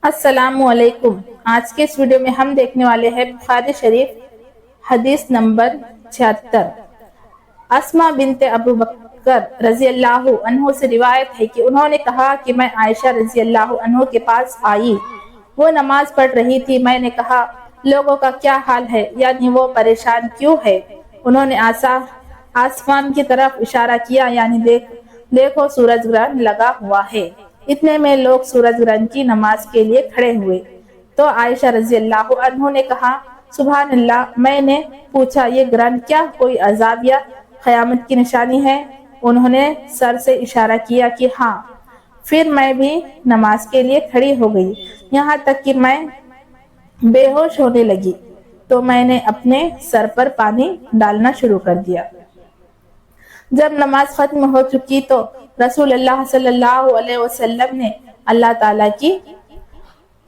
السلام علیکم۔ آج کے اس ویڈیو میں ہم دیکھنے والے ہیں بخاری شریف حدیث نمبر 76۔ اسماء بنت ابو بکر رضی اللہ عنہ سے روایت ہے کہ انہوں نے کہا کہ میں عائشہ رضی اللہ عنہ کے پاس آئی، وہ نماز پڑھ رہی تھی۔ میں نے کہا لوگوں کا کیا حال ہے، یعنی وہ پریشان کیوں ہے؟ انہوں نے آسمان کی طرف اشارہ کیا، یعنی دیکھو سورج گرہن لگا ہوا ہے۔ اتنے میں لوگ سورج گرہن کی نماز کے لیے کھڑے ہوئے تو عائشہ رضی اللہ عنہ نے کہا سبحان اللہ۔ میں نے پوچھا یہ گرہن کیا کوئی عذاب یا قیامت کی نشانی ہے؟ انہوں نے سر سے اشارہ کیا کہ ہاں۔ پھر میں بھی نماز کے لیے کھڑی ہو گئی، یہاں تک کہ میں بے ہوش ہونے لگی تو میں نے اپنے سر پر پانی ڈالنا شروع کر دیا۔ جب نماز ختم ہو چکی تو رسول اللہ صلی اللہ علیہ وسلم نے اللہ تعالیٰ کی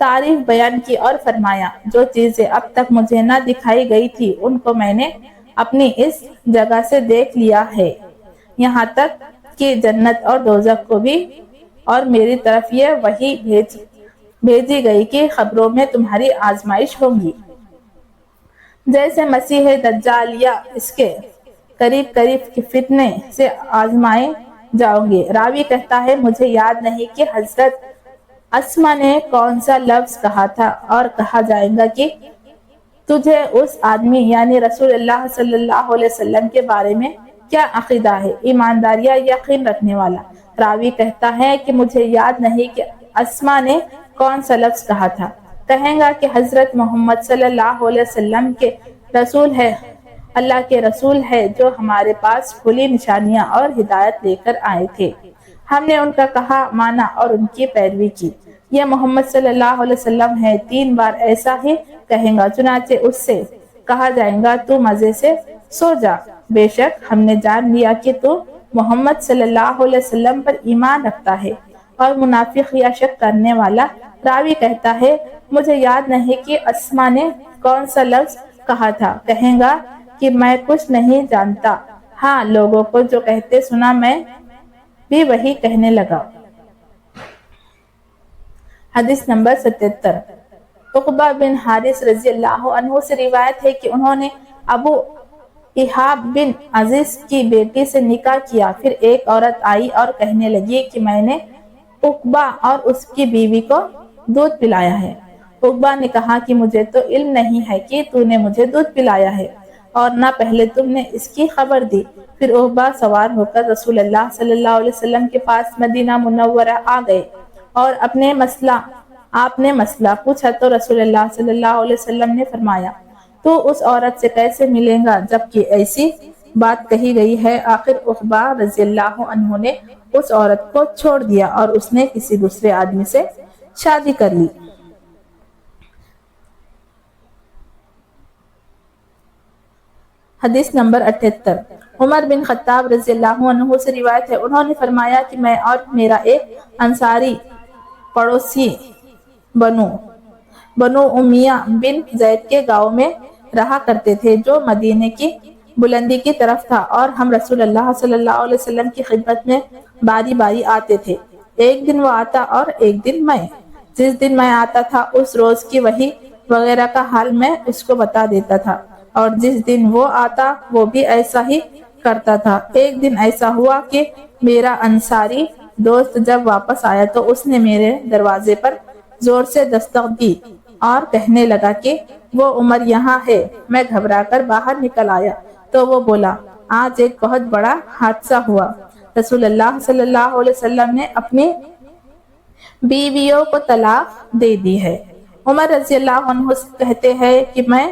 تعریف بیان کی اور فرمایا جو چیزیں اب تک مجھے نہ دکھائی گئی تھی ان کو میں نے اپنی اس جگہ سے دیکھ لیا ہے، یہاں تک کہ جنت اور دوزخ کو بھی، اور میری طرف یہ وحی بھیجی گئی کہ خبروں میں تمہاری آزمائش ہوگی، جیسے مسیح دجال یا اس کے قریب کے فتنے سے آزمائے جاؤ گے۔ راوی کہتا ہے مجھے یاد نہیں کہ حضرت اسماء نے کون سا لفظ کہا تھا، اور کہا جائے گا کہ تجھے اس آدمی یعنی رسول اللہ صلی اللہ علیہ وسلم کے بارے میں کیا عقیدہ ہے؟ ایماندار یا یقین رکھنے والا؟ راوی کہتا ہے کہ مجھے یاد نہیں کہ اسماء نے کون سا لفظ کہا تھا۔ کہیں گا کہ حضرت محمد صلی اللہ علیہ وسلم کے رسول ہے، اللہ کے رسول ہے جو ہمارے پاس کھلی نشانیاں اور ہدایت لے کر آئے تھے۔ ہم نے ان کا کہا مانا اور ان کی پیروی کی۔ یہ محمد صلی اللہ علیہ وسلم ہے۔ 3 بار ایسا ہی کہیں گا، چنانچہ اس سے کہا جائے گا تو مزے سے سو جا، بے شک ہم نے جان لیا کہ تو محمد صلی اللہ علیہ وسلم پر ایمان رکھتا ہے اور منافق یا شک کرنے والا۔ راوی کہتا ہے مجھے یاد نہیں کہ اسماء نے کون سا لفظ کہا تھا۔ کہیں گا کہ میں کچھ نہیں جانتا، ہاں لوگوں کو جو کہتے سنا میں بھی وہی کہنے لگا۔ حدیث نمبر 77۔ عقبہ بن حارث رضی اللہ عنہ سے روایت ہے کہ انہوں نے ابو ایحاب بن عزیز کی بیٹی سے نکاح کیا۔ پھر ایک عورت آئی اور کہنے لگی کہ میں نے عقبہ اور اس کی بیوی کو دودھ پلایا ہے۔ عقبہ نے کہا کہ مجھے تو علم نہیں ہے کہ تو نے مجھے دودھ پلایا ہے، اور نہ پہلے تم نے اس کی خبر دی۔ پھر عقبہ سوار ہو کر رسول اللہ صلی اللہ علیہ وسلم کے پاس مدینہ منورہ آ گئے اور آپ نے مسئلہ پوچھا تو رسول اللہ صلی اللہ علیہ وسلم نے فرمایا تو اس عورت سے کیسے ملے گا جبکہ ایسی بات کہی گئی ہے۔ آخر عقبہ رضی اللہ عنہ نے اس عورت کو چھوڑ دیا اور اس نے کسی دوسرے آدمی سے شادی کر لی۔ حدیث نمبر 78۔ عمر بن خطاب رضی اللہ عنہ سے روایت ہے انہوں نے فرمایا کہ میں اور میرا ایک انصاری پڑوسی بنو امیہ بن زید کے گاؤں میں رہا کرتے تھے جو مدینے کی بلندی کی طرف تھا، اور ہم رسول اللہ صلی اللہ علیہ وسلم کی خدمت میں باری باری آتے تھے۔ ایک دن وہ آتا اور ایک دن میں۔ جس دن میں آتا تھا اس روز کی وحی وغیرہ کا حال میں اس کو بتا دیتا تھا، اور جس دن وہ آتا وہ بھی ایسا ہی کرتا تھا۔ ایک دن ایسا ہوا کہ میرا انصاری دوست جب واپس آیا تو اس نے میرے دروازے پر زور سے دستک دی اور کہنے لگا کہ وہ عمر یہاں ہے۔ میں گھبرا کر باہر نکل آیا تو وہ بولا آج ایک بہت بڑا حادثہ ہوا، رسول اللہ صلی اللہ علیہ وسلم نے اپنی بیویوں کو طلاق دے دی ہے۔ عمر رضی اللہ عنہ کہتے ہیں کہ میں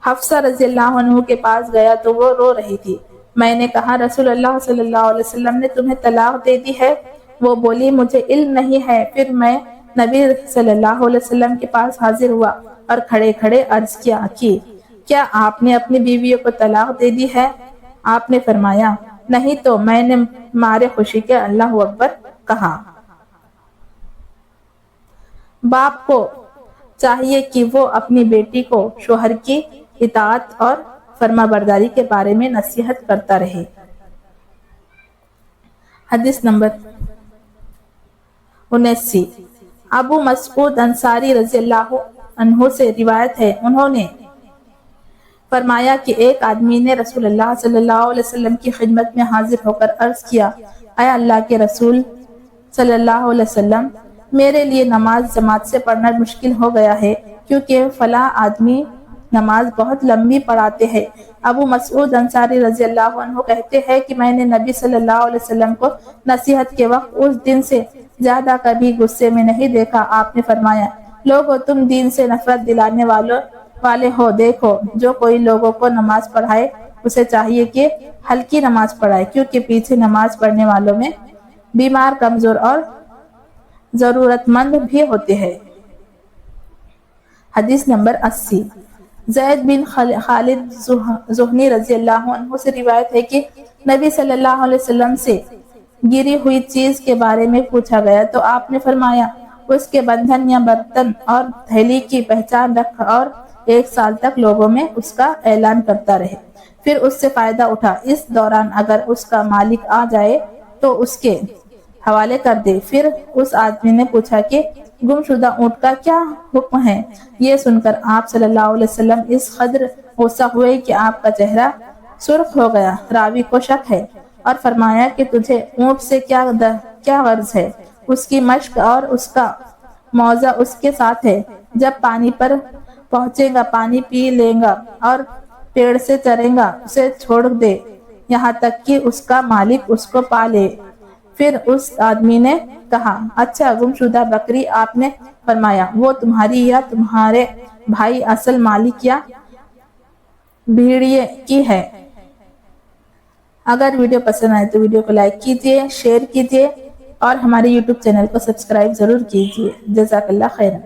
حفصہ رضی اللہ عنہ کے پاس گیا تو وہ رو رہی تھی۔ میں نے کہا رسول اللہ صلی اللہ علیہ وسلم نے تمہیں طلاق دے دی ہے؟ وہ بولی مجھے علم نہیں ہے۔ پھر میں نبی صلی اللہ علیہ وسلم کے پاس حاضر ہوا اور کھڑے کھڑے عرض کیا کہ کیا آپ نے اپنی بیویوں کو طلاق دے دی ہے؟ آپ نے فرمایا نہیں، تو میں نے مارے خوشی کے اللہ اکبر کہا۔ باپ کو چاہیے کہ وہ اپنی بیٹی کو شوہر کی اطاعت اور فرما برداری کے بارے میں نصیحت کرتا رہے۔ حدیث نمبر 79۔ ابو مسعود انصاری رضی اللہ عنہ سے روایت ہے، انہوں نے فرمایا کہ ایک آدمی نے رسول اللہ صلی اللہ علیہ وسلم کی خدمت میں حاضر ہو کر عرض کیا، اے اللہ کے رسول صلی اللہ علیہ وسلم، میرے لیے نماز جماعت سے پڑھنا مشکل ہو گیا ہے، کیونکہ فلاں آدمی نماز بہت لمبی پڑھاتے ہیں۔ ابو مسعود انصاری رضی اللہ عنہ کہتے ہیں کہ میں نے نبی صلی اللہ علیہ وسلم کو نصیحت کے وقت اس دن سے زیادہ کبھی غصے میں نہیں دیکھا۔ آپ نے فرمایا، لوگو تم دین سے نفرت دلانے والے ہو، دیکھو جو کوئی لوگوں کو نماز پڑھائے اسے چاہیے کہ ہلکی نماز پڑھائے، کیونکہ پیچھے نماز پڑھنے والوں میں بیمار، کمزور اور ضرورت مند بھی ہوتے ہیں۔ حدیث نمبر 80۔ زید بن خالد زہنی رضی اللہ عنہ سے روایت ہے کہ نبی صلی اللہ علیہ وسلم سے گری ہوئی چیز کے بارے میں پوچھا گیا تو آپ نے فرمایا، اس کے بندھن یا برتن اور تھیلی کی پہچان رکھ اور 1 سال تک لوگوں میں اس کا اعلان کرتا رہے، پھر اس سے فائدہ اٹھا، اس دوران اگر اس کا مالک آ جائے تو اس کے حوالے کر دے۔ پھر اس آدمی نے پوچھا کہ گم شدہ اونٹ کا کیا حکم ہے؟ یہ سن کر آپ صلی اللہ علیہ وسلم اس قدر غصہ ہوئے کہ آپ کا چہرہ سرخ ہو گیا۔ راوی کو شک ہے اور فرمایا کہ تجھے اونٹ سے کیا غرض ہے؟ اس کی مشق اور اس کا موضع اس کے ساتھ ہے، جب پانی پر پہنچے گا پانی پی لے گا اور پیڑ سے چرے گا، اسے چھوڑ دے یہاں تک کہ اس کا مالک اس کو پا لے۔ پھر اس آدمی نے کہا، اچھا گمشدہ بکری؟ آپ نے فرمایا، وہ تمہاری یا تمہارے بھائی اصل مالک یا بھیڑیے کی ہے۔ اگر ویڈیو پسند آئے تو ویڈیو کو لائک کیجئے، شیئر کیجئے اور ہمارے یوٹیوب چینل کو سبسکرائب ضرور کیجئے۔ جزاک اللہ خیرا۔